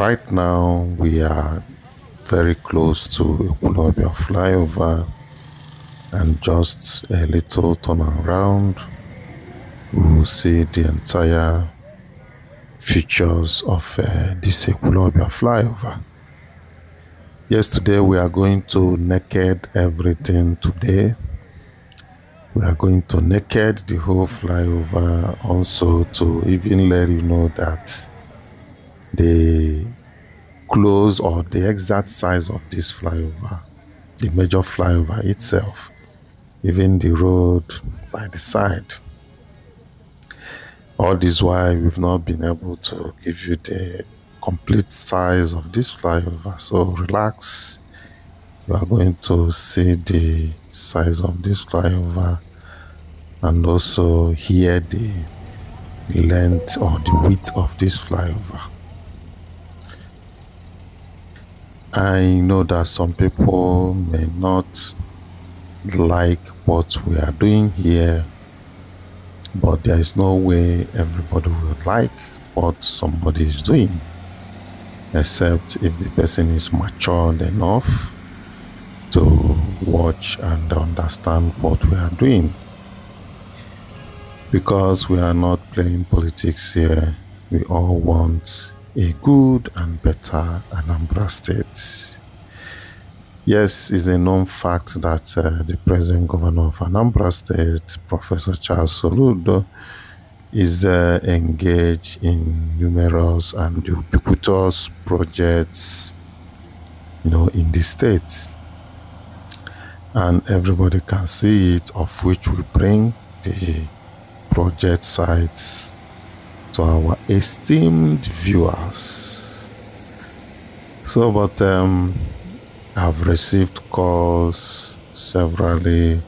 Right now, we are very close to Ekwulobia Flyover, and just a little turn around, we will see the entire features of this Ekwulobia Flyover. Yesterday, we are going to naked everything today. We are going to naked the whole flyover, also to even let you know that the close or the exact size of this flyover, the major flyover itself, even the road by the side. All this while we've not been able to give you the complete size of this flyover. So relax. You are going to see the size of this flyover and also hear the length or the width of this flyover. I know that some people may not like what we are doing here, but there is no way everybody will like what somebody is doing, except if the person is matured enough to watch and understand what we are doing. Because we are not playing politics here, we all want a good and better Anambra State. Yes, it's a known fact that the present governor of Anambra State, Professor Charles Soludo, is engaged in numerous and ubiquitous projects, in the state. And everybody can see it, of which we bring the project sites to our esteemed viewers. So, but I've received calls severally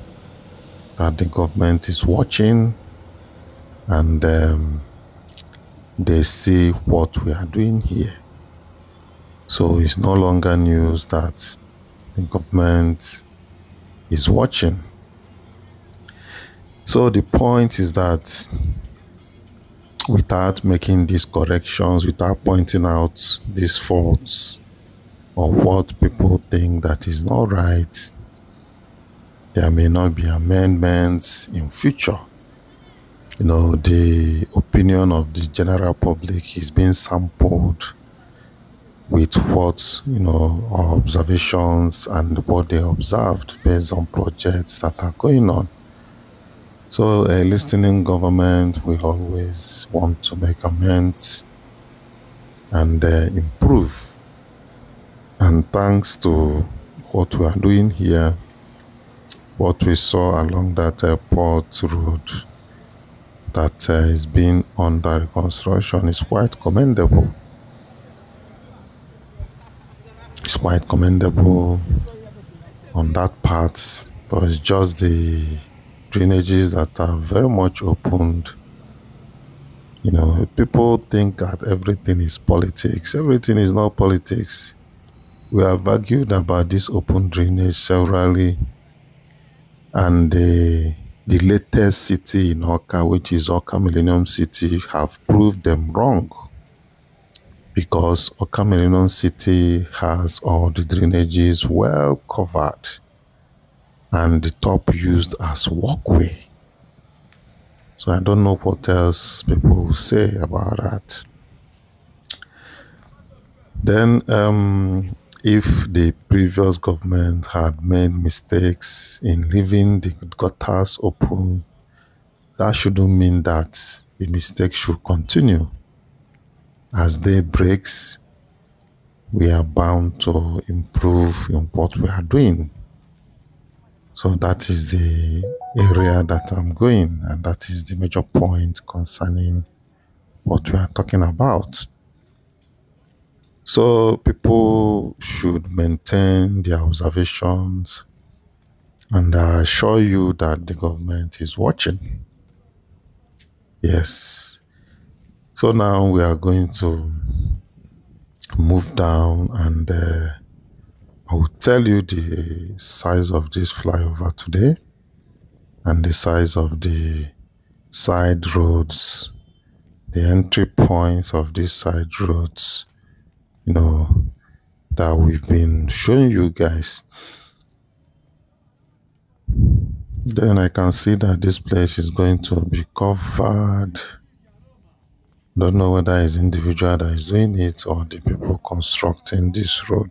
that the government is watching and they see what we are doing here. So it's no longer news that the government is watching. So the point is that without making these corrections, without pointing out these faults or what people think that is not right, there may not be amendments in future. The opinion of the general public is being sampled with what, our observations and what they observed based on projects that are going on. So a listening government will always want to make amends and improve. And thanks to what we are doing here, what we saw along that airport road that is being under reconstruction is quite commendable. It's quite commendable on that part, but it's just the drainages that are very much opened. People think that everything is politics. Everything is not politics. We have argued about this open drainage severally, and the latest city in Oka, which is Oka Millennium City, have proved them wrong, because Oka Millennium City has all the drainages well covered and the top used as walkway. So I don't know what else people will say about that. Then if the previous government had made mistakes in leaving the gutters open, that shouldn't mean that the mistake should continue. As day breaks, we are bound to improve in what we are doing. So that is the area that I'm going, and that is the major point concerning what we are talking about. So people should maintain their observations, and I assure you that the government is watching. Yes. So now we are going to move down, and I will tell you the size of this flyover today and the size of the side roads, the entry points of these side roads, you know, that we've been showing you guys. Then I can see that this place is going to be covered. Don't know whether it's individual that is doing it or the people constructing this road.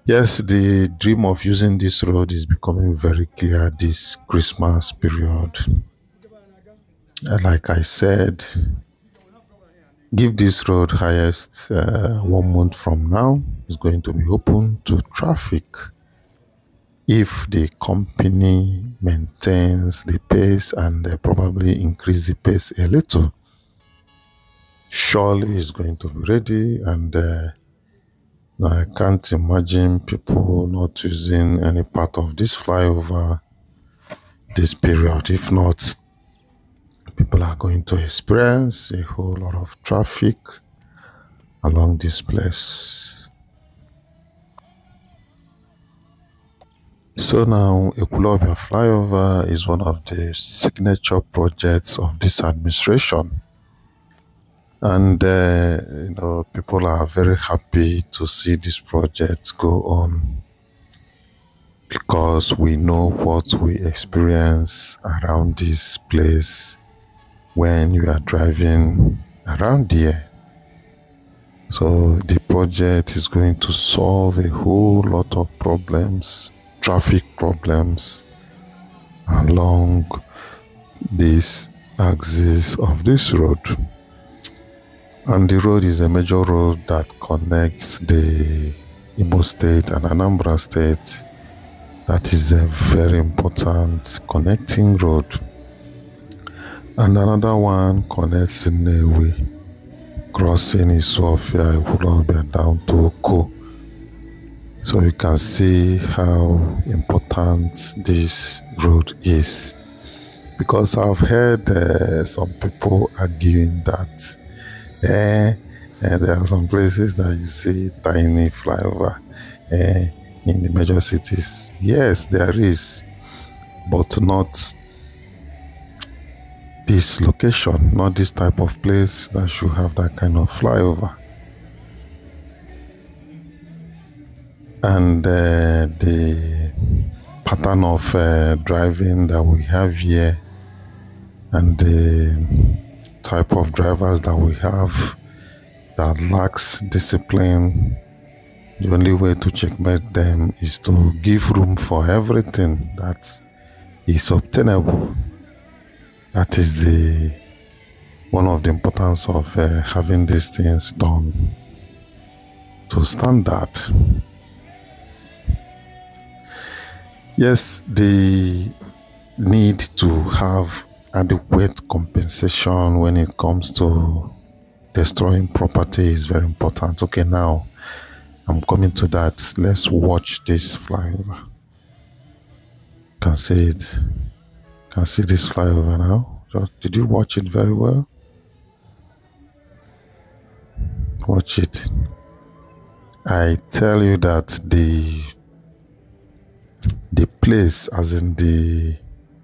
Yes, the dream of using this road is becoming very clear this Christmas period. Like I said, give this road highest 1 month from now. It's going to be open to traffic if the company maintains the pace and probably increase the pace a little. Surely it's going to be ready, and I can't imagine people not using any part of this flyover this period. If not, people are going to experience a whole lot of traffic along this place. So now, Ekwulobia Flyover is one of the signature projects of this administration. And, people are very happy to see this project go on, because we know what we experience around this place when you are driving around here. So the project is going to solve a whole lot of problems, traffic problems along this axis of this road. And the road is a major road that connects the Imo State and Anambra State. That is a very important connecting road. And another one connects Nnewi, crossing Isofia, Ekwulobia down to Oko. So you can see how important this road is. Because I've heard some people arguing that there are some places that you see tiny flyover in the major cities. Yes, there is, but not this location, not this type of place that should have that kind of flyover. And the pattern of driving that we have here, and the type of drivers that we have that lacks discipline, the only way to checkmate them is to give room for everything that is obtainable. That is one of the importance of having these things done to standard. Yes, the need to have adequate compensation when it comes to destroying property is very important. Okay, now I'm coming to that. Let's watch this flyover. Can see it. Can see this flyover now. Did you watch it very well? Watch it. I tell you that the place, as in the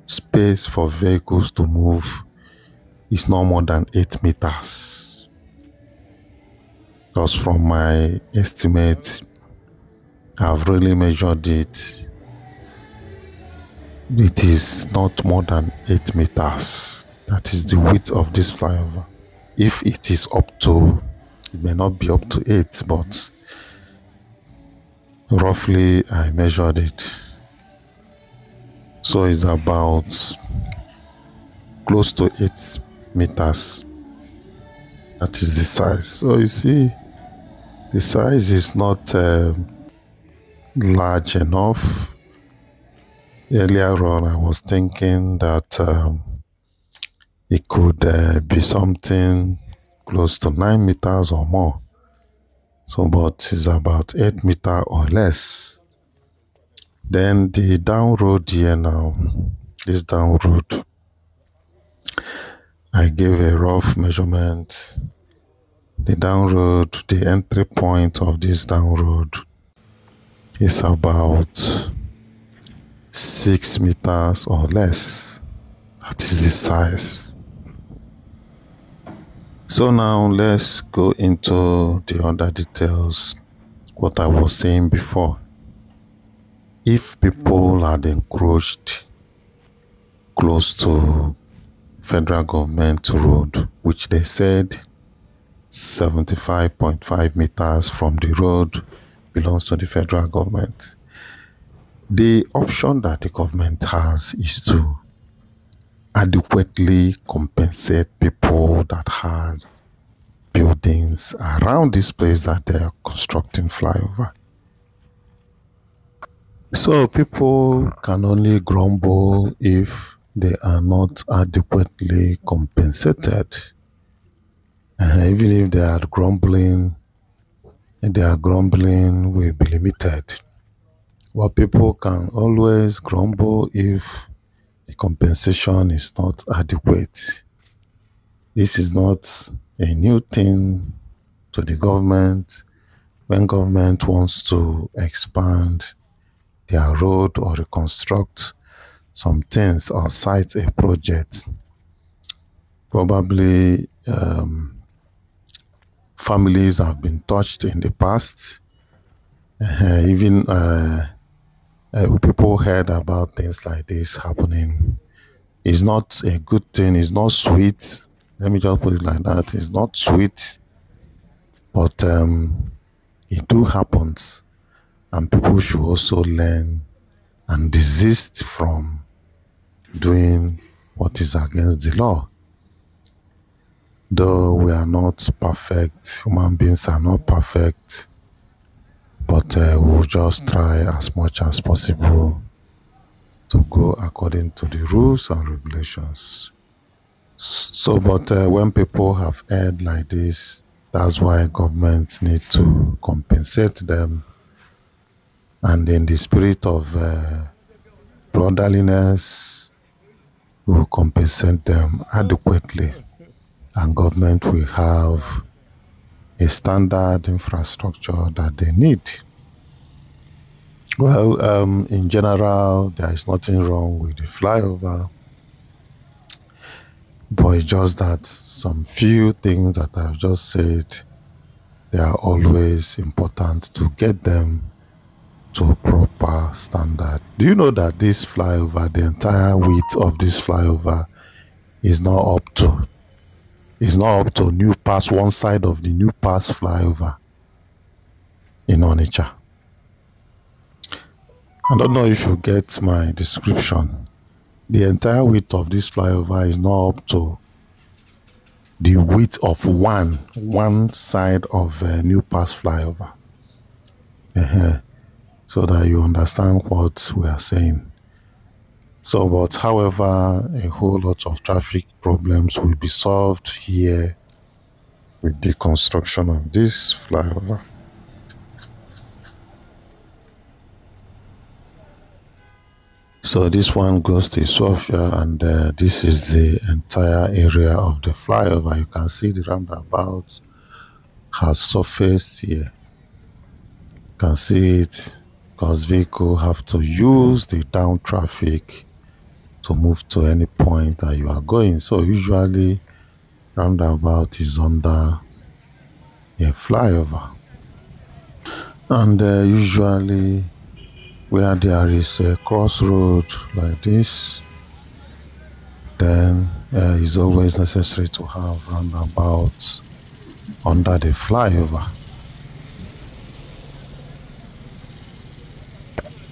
space for vehicles to move, is no more than 8 meters. Because from my estimate, I've really measured it. It is not more than 8 meters. That is the width of this flyover. If it is up to, it may not be up to 8, but roughly I measured it. So it's about close to 8 meters. That is the size. So you see, the size is not large enough. Earlier on, I was thinking that it could be something close to 9 meters or more. So, but it's about 8 meters or less. Then the down road here now, this down road, I gave a rough measurement. The down road, the entry point of this down road is about 6 meters or less. That is the size. So now let's go into the other details, what I was saying before. If people had encroached close to federal government road, which they said 75.5 meters from the road belongs to the federal government, the option that the government has is to adequately compensate people that had buildings around this place that they are constructing flyover. So people can only grumble if they are not adequately compensated. Even if they are grumbling, their grumbling will be limited. But people can always grumble if the compensation is not adequate. This is not a new thing to the government. When government wants to expand their road or reconstruct some things or cite a project, probably families have been touched in the past. Even people heard about things like this happening. It's not a good thing. It's not sweet. Let me just put it like that. It's not sweet, but it do happens, and people should also learn and desist from doing what is against the law. Though we are not perfect, human beings are not perfect, but we'll just try as much as possible to go according to the rules and regulations. So, but when people have heard like this, that's why governments need to compensate them. And in the spirit of brotherliness, we will compensate them adequately. And government will have a standard infrastructure that they need. Well, in general, there is nothing wrong with the flyover, but it's just that some few things that I've just said, they are always important to get them to a proper standard. Do you know that this flyover, the entire width of this flyover is not up to New Pass, one side of the New Pass flyover in Onitsha? I don't know if you get my description. The entire width of this flyover is not up to the width of one side of New Pass flyover. So that you understand what we are saying. So, but however, a whole lot of traffic problems will be solved here with the construction of this flyover. So this one goes to Sofia, and this is the entire area of the flyover. You can see the roundabout has surfaced here. You can see it because vehicles have to use the down traffic to move to any point that you are going. So usually roundabout is under a flyover. And usually where there is a crossroad like this, then it's always necessary to have roundabouts under the flyover.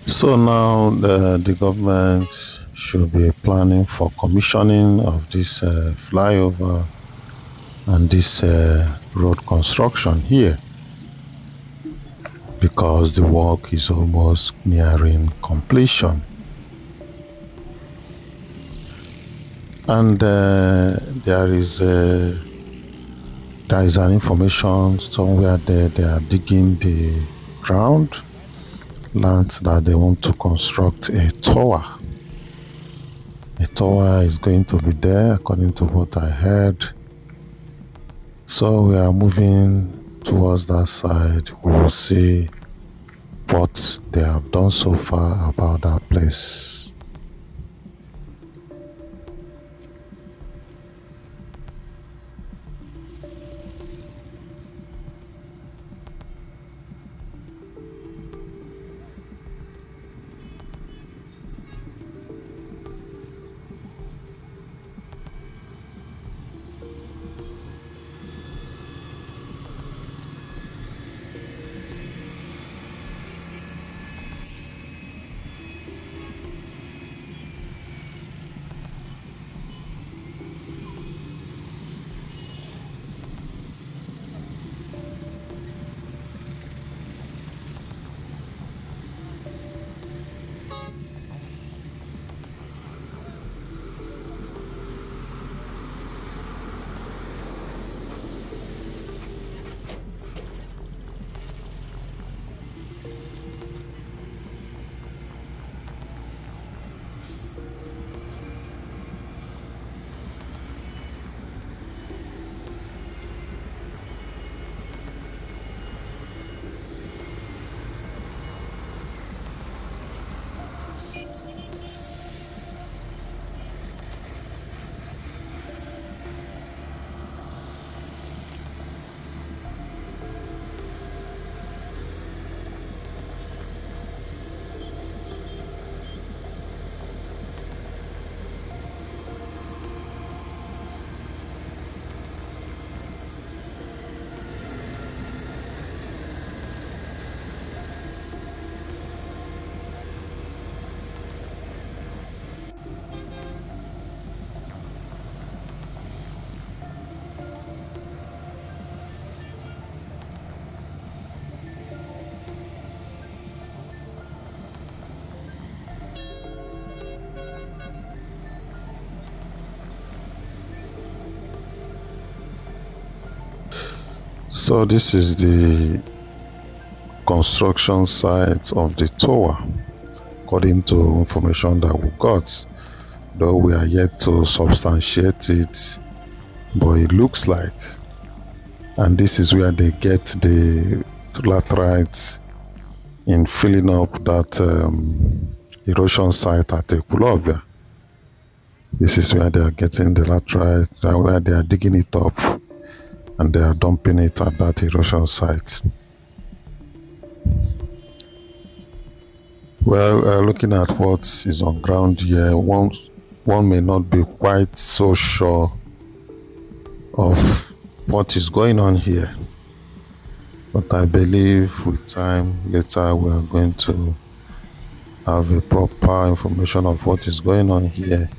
So now the government should be planning for commissioning of this flyover and this road construction here, because the work is almost nearing completion. And there is an information somewhere there. They are digging the ground, land that they want to construct a tower. A tower is going to be there, according to what I heard. So we are moving towards that side. We will see what they have done so far about that place. So this is the construction site of the tower, according to information that we got, though we are yet to substantiate it, but it looks like. And this is where they get the laterite in filling up that erosion site at Ekwulobia. This is where they are getting the laterite, where they are digging it up and they are dumping it at that erosion site. Well, looking at what is on ground here, one may not be quite so sure of what is going on here. But I believe with time later we are going to have a proper information of what is going on here.